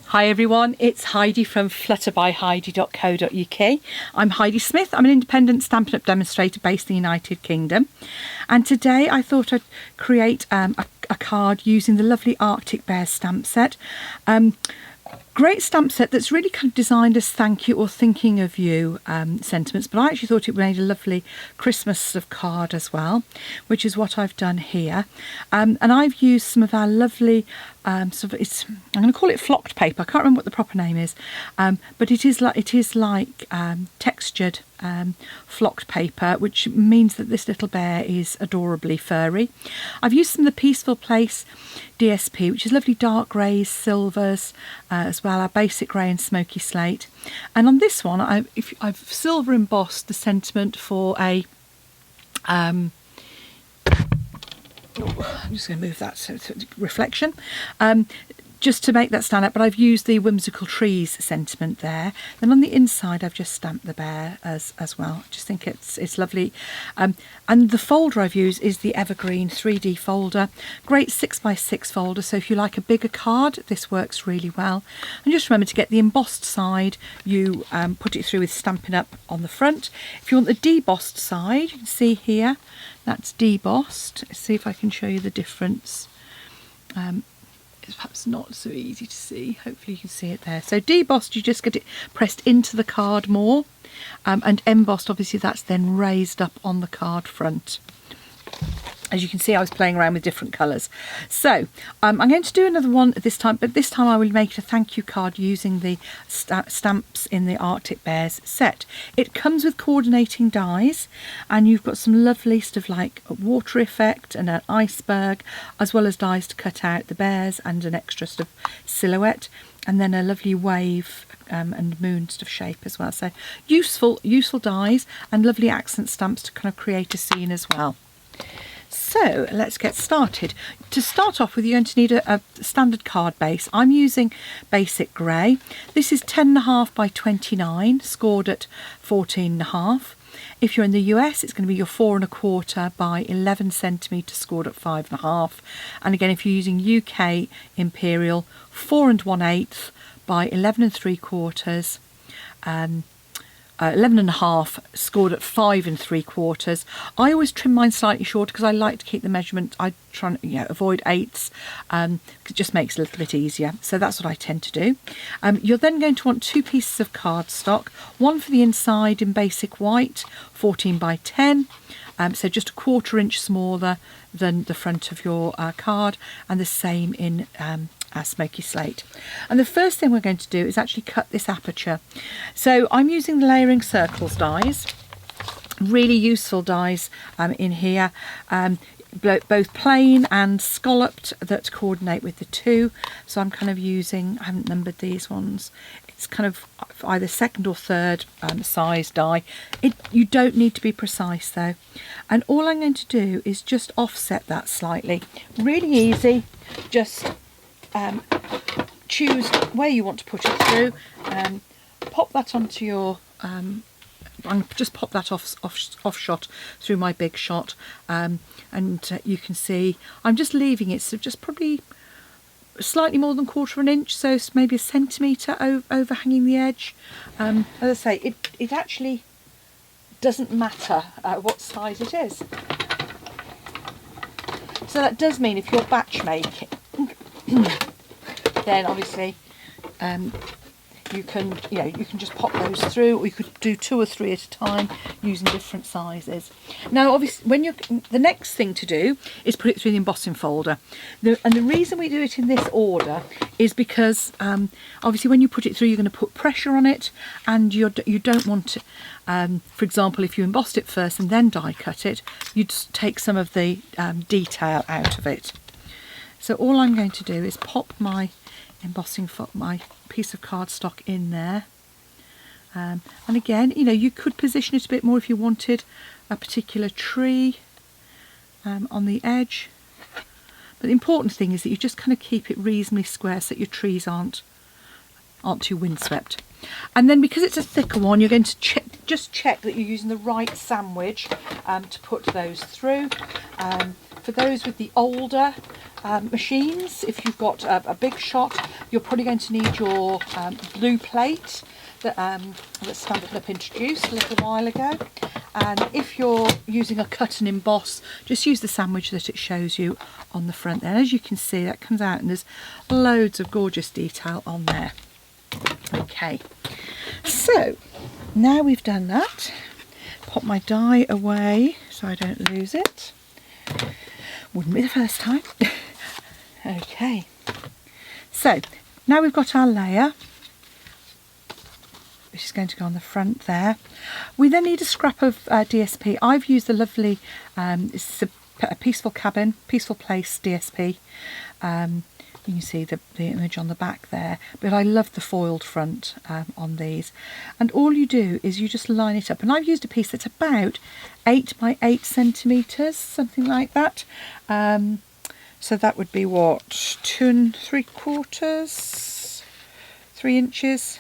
Hi everyone, it's Heidi from flutterbyheidi.co.uk. I'm Heidi Smith. I'm an independent Stampin' Up demonstrator based in the United Kingdom, and today I thought I'd create a card using the lovely Arctic Bears stamp set. Great stamp set that's really kind of designed as thank you or thinking of you sentiments, but I actually thought it made a lovely Christmas sort of card as well, which is what I've done here. And I've used some of our lovely I'm going to call it flocked paper. I can't remember what the proper name is, but it is like textured flocked paper, which means that this little bear is adorably furry. I've used some of the Peaceful Place DSP, which is lovely dark greys, silvers, as well, our basic grey and smoky slate. And on this one, I've silver embossed the sentiment for a I'm just going to move that so it's reflection, just to make that stand out, but I've used the Whimsical Trees sentiment there. Then on the inside I've just stamped the bear as well. I just think it's lovely. And the folder I've used is the Evergreen 3D folder, great 6x6 folder, so if you like a bigger card this works really well. And just remember to get the embossed side, you put it through with Stampin' Up on the front. If you want the debossed side, you can see here that's debossed. Let's see if I can show you the difference. It's perhaps not so easy to see. Hopefully you can see it there. So debossed, you just get it pressed into the card more, and embossed, obviously that's then raised up on the card front. As you can see, I was playing around with different colours. So I'm going to do another one this time, but this time I will make a thank you card using the stamps in the Arctic Bears set. It comes with coordinating dies, and you've got some lovely stuff like a water effect and an iceberg, as well as dies to cut out the bears and an extra sort of silhouette, and then a lovely wave and moon sort of shape as well. So useful dies and lovely accent stamps to kind of create a scene as well. So let's get started. To start off with, you're going to need a standard card base. I'm using basic grey. This is 10.5 by 29, scored at 14.5. If you're in the US, it's going to be your 4.25 by 11 centimetres, scored at 5.5. And again, if you're using UK Imperial, 4 1/8 by 11 3/4. 11.5, scored at 5 3/4. I always trim mine slightly shorter because I like to keep the measurement. I try and avoid eighths, because it just makes it a little bit easier. So that's what I tend to do. You're then going to want 2 pieces of cardstock, one for the inside in basic white, 14 by 10. So just a 1/4 inch smaller than the front of your card, and the same in our smoky slate. And the first thing we're going to do is actually cut this aperture. So I'm using the Layering Circles dies, really useful dies in here, both plain and scalloped, that coordinate with the two. So I'm kind of using, I haven't numbered these ones, it's kind of either second or third size die. You don't need to be precise though. And all I'm going to do is just offset that slightly. Really easy, just choose where you want to put it through, pop that onto your just pop that off shot through my big shot, and you can see I'm just leaving it so just probably slightly more than 1/4 inch, so maybe a centimetre overhanging the edge. As I say, it actually doesn't matter what size it is. So that does mean if you're batch making, then obviously you can just pop those through, or you could do 2 or 3 at a time using different sizes. Now obviously the next thing to do is put it through the embossing folder. And the reason we do it in this order is because obviously when you put it through, you're going to put pressure on it, and you don't want to, for example, if you embossed it first and then die cut it, you'd take some of the detail out of it. So all I'm going to do is pop my my piece of cardstock in there, and again, you could position it a bit more if you wanted a particular tree on the edge, but the important thing is that you just kind of keep it reasonably square so that your trees aren't too windswept. And then because it's a thicker one, you're going to just check that you're using the right sandwich to put those through. for those with the older machines, if you've got a big shot, you're probably going to need your blue plate that Stampin introduced a little while ago. And if you're using a cut and emboss, just use the sandwich that it shows you on the front there. And as you can see, that comes out and there's loads of gorgeous detail on there. Okay, so now we've done that, pop my die away so I don't lose it. Wouldn't be the first time. Okay, so now we've got our layer, which is going to go on the front there. We then need a scrap of DSP. I've used the lovely, it's a Peaceful Cabin, Peaceful Place DSP. You can see the image on the back there, but I love the foiled front on these. And all you do is you just line it up. And I've used a piece that's about 8 by 8 centimetres, something like that. So that would be what, 2 3/4, 3 inches.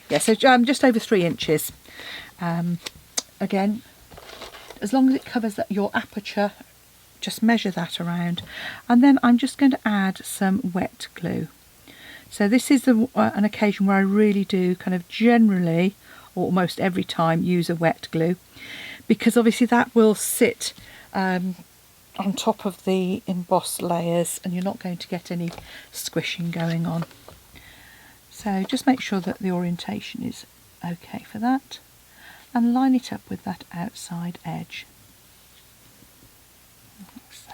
Yeah, so just over 3 inches. Again, as long as it covers your aperture, just measure that around. And then I'm just going to add some wet glue. So this is an occasion where I really do kind of generally, or almost every time, use a wet glue, because obviously that will sit on top of the embossed layers and you're not going to get any squishing going on. So just make sure that the orientation is okay for that and line it up with that outside edge. So,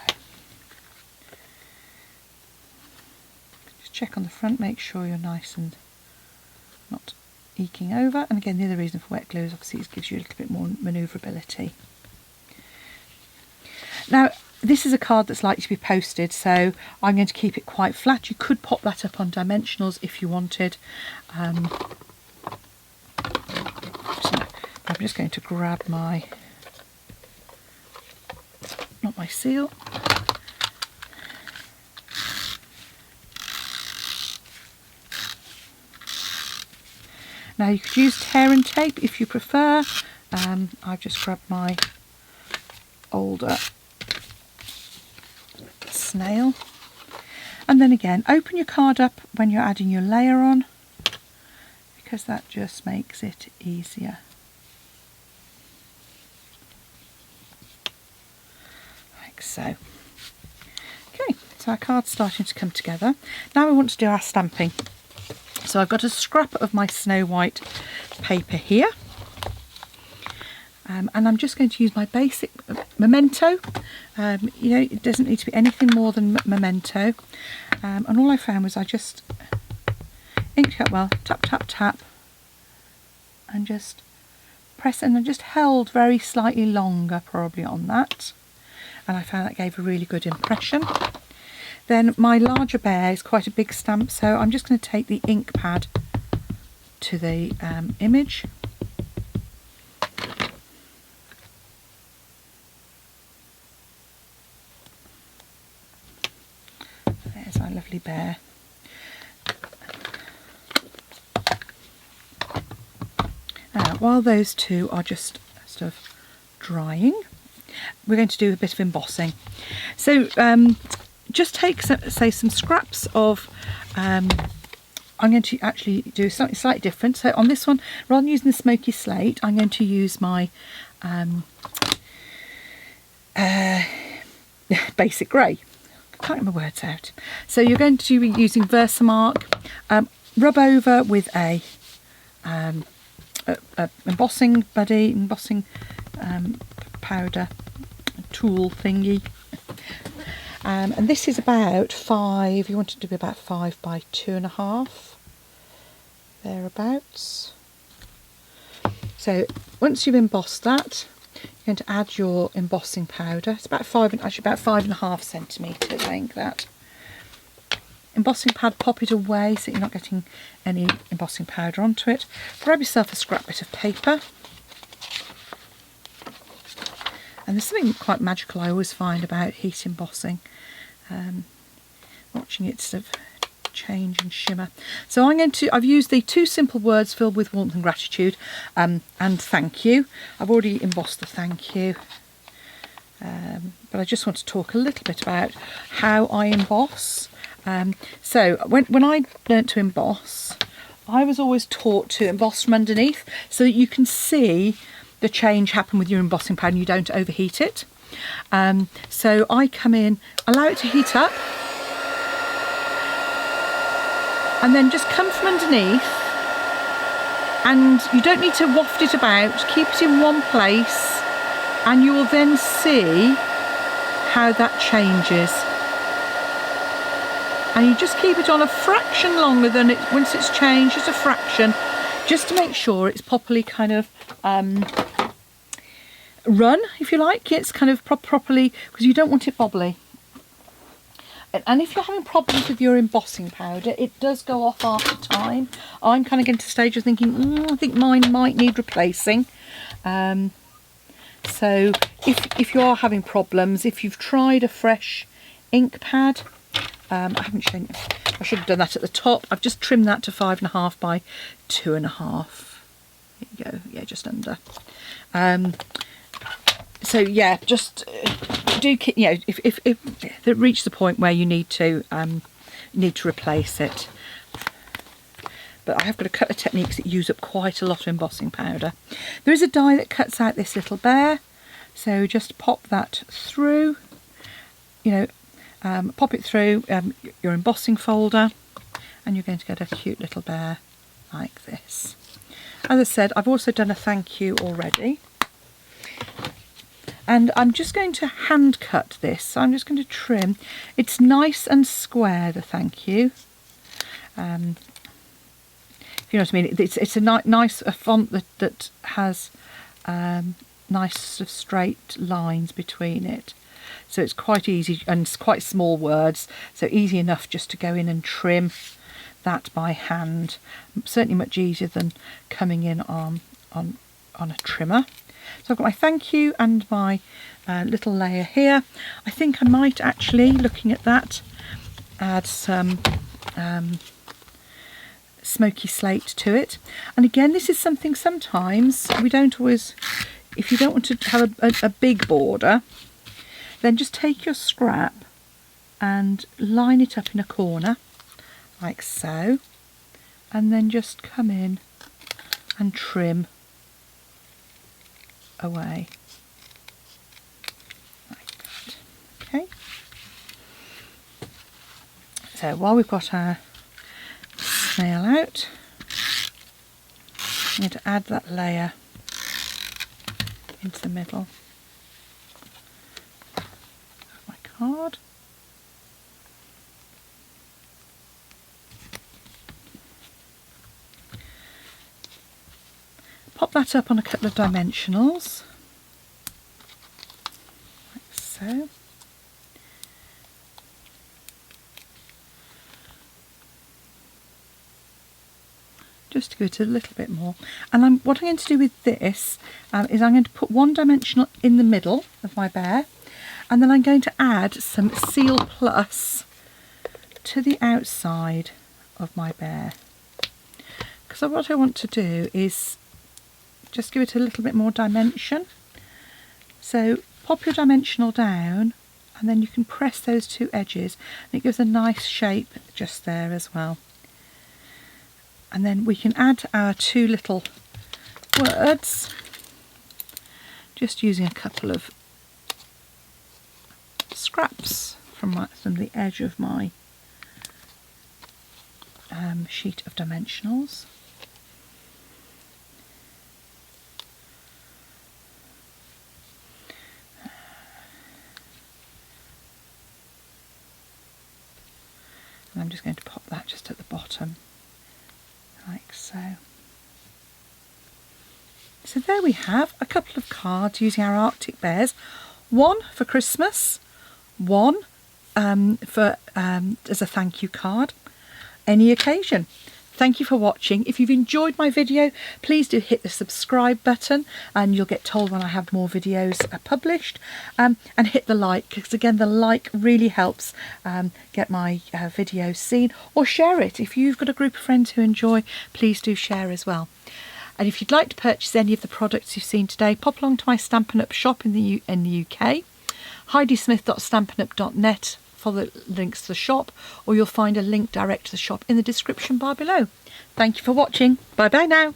just check on the front, make sure you're nice and not eking over. And again, the other reason for wet glue is obviously it gives you a little bit more manoeuvrability. Now, this is a card that's likely to be posted, so I'm going to keep it quite flat. You could pop that up on dimensionals if you wanted. So I'm just going to grab my, not my seal. Now you could use tear and tape if you prefer. I've just grabbed my older snail, and then again open your card up when you're adding your layer on, because that just makes it easier. Like so. Okay, so our card's starting to come together. Now we want to do our stamping. So I've got a scrap of my Snow White paper here. And I'm just going to use my basic memento. You know, it doesn't need to be anything more than memento. And all I found was I just inked it up well, tap, tap, tap, and just press, and I just held very slightly longer probably on that. And I found that gave a really good impression. Then my larger bear is quite a big stamp, so I'm just going to take the ink pad to the image. There's our lovely bear. Now, while those two are just sort of drying, we're going to do a bit of embossing. So just take, say, some scraps of, I'm going to actually do something slightly different. So on this one, rather than using the smoky slate, I'm going to use my basic grey. Can't get my words out. So you're going to be using Versamark. Rub over with a embossing buddy, embossing powder tool thingy. And this is about 5, you want it to be about 5 by 2.5, thereabouts. So once you've embossed that, you're going to add your embossing powder. It's about 5.5 centimetres, I think that. Embossing pad, pop it away so you're not getting any embossing powder onto it. Grab yourself a scrap bit of paper. And there's something quite magical I always find about heat embossing. Watching it sort of change and shimmer. So I've used the 2 simple words filled with warmth and gratitude, and thank you. I've already embossed the thank you. but I just want to talk a little bit about how I emboss. So when I learnt to emboss, I was always taught to emboss from underneath so that you can see the change happen with your embossing powder and you don't overheat it. So I come in, allow it to heat up, and then just come from underneath, and you don't need to waft it about, keep it in one place, and you will then see how that changes. And you just keep it on a fraction longer than it, once it's changed, just a fraction, just to make sure it's properly kind of run, if you like. It's kind of properly, because you don't want it bobbly. And if you're having problems with your embossing powder, it does go off after time. I'm kind of getting to the stage of thinking, I think mine might need replacing. So if you are having problems, if you've tried a fresh ink pad, I haven't shown you, I should have done that at the top. I've just trimmed that to 5.5 by 2.5. There you go, yeah, just under. So yeah, just do, you know, if it reaches the point where you need to replace it. But I have got a couple of techniques that use up quite a lot of embossing powder. There is a die that cuts out this little bear, so just pop that through, you know, pop it through your embossing folder, and you're going to get a cute little bear like this. As I said, I've also done a thank you already. And I'm just going to hand cut this. So I'm just going to trim. It's nice and square, the thank you. If you know what I mean. It's a nice font that has nice sort of straight lines between it. So it's quite easy, and it's quite small words. So easy enough just to go in and trim that by hand. Certainly much easier than coming in on a trimmer. So I've got my thank you and my little layer here. I think I might actually, looking at that, add some smoky slate to it. And again, this is something sometimes we don't always, if you don't want to have a big border, then just take your scrap and line it up in a corner like so, and then just come in and trim away like that. Okay, so while we've got our snail out, I'm going to add that layer into the middle of my card. Pop that up on a couple of dimensionals, like so. Just to give it a little bit more. And what I'm going to do with this is I'm going to put one dimensional in the middle of my bear, and then I'm going to add some Seal Plus to the outside of my bear. Because what I want to do is just give it a little bit more dimension. So pop your dimensional down, and then you can press those two edges, and it gives a nice shape just there as well. And then we can add our two little words, just using a couple of scraps from the edge of my sheet of dimensionals. And I'm just going to pop that just at the bottom, like so. So there we have a couple of cards using our Arctic bears. One for Christmas, one for as a thank you card, any occasion. Thank you for watching. If you've enjoyed my video, please do hit the subscribe button, and you'll get told when I have more videos published. And hit the like, because again, the like really helps get my videos seen. Or share it. If you've got a group of friends who enjoy, please do share as well. And if you'd like to purchase any of the products you've seen today, pop along to my Stampin' Up shop in the UK. heidismith.stampinup.net for the links to the shop, or you'll find a link direct to the shop in the description bar below. Thank you for watching. Bye bye now.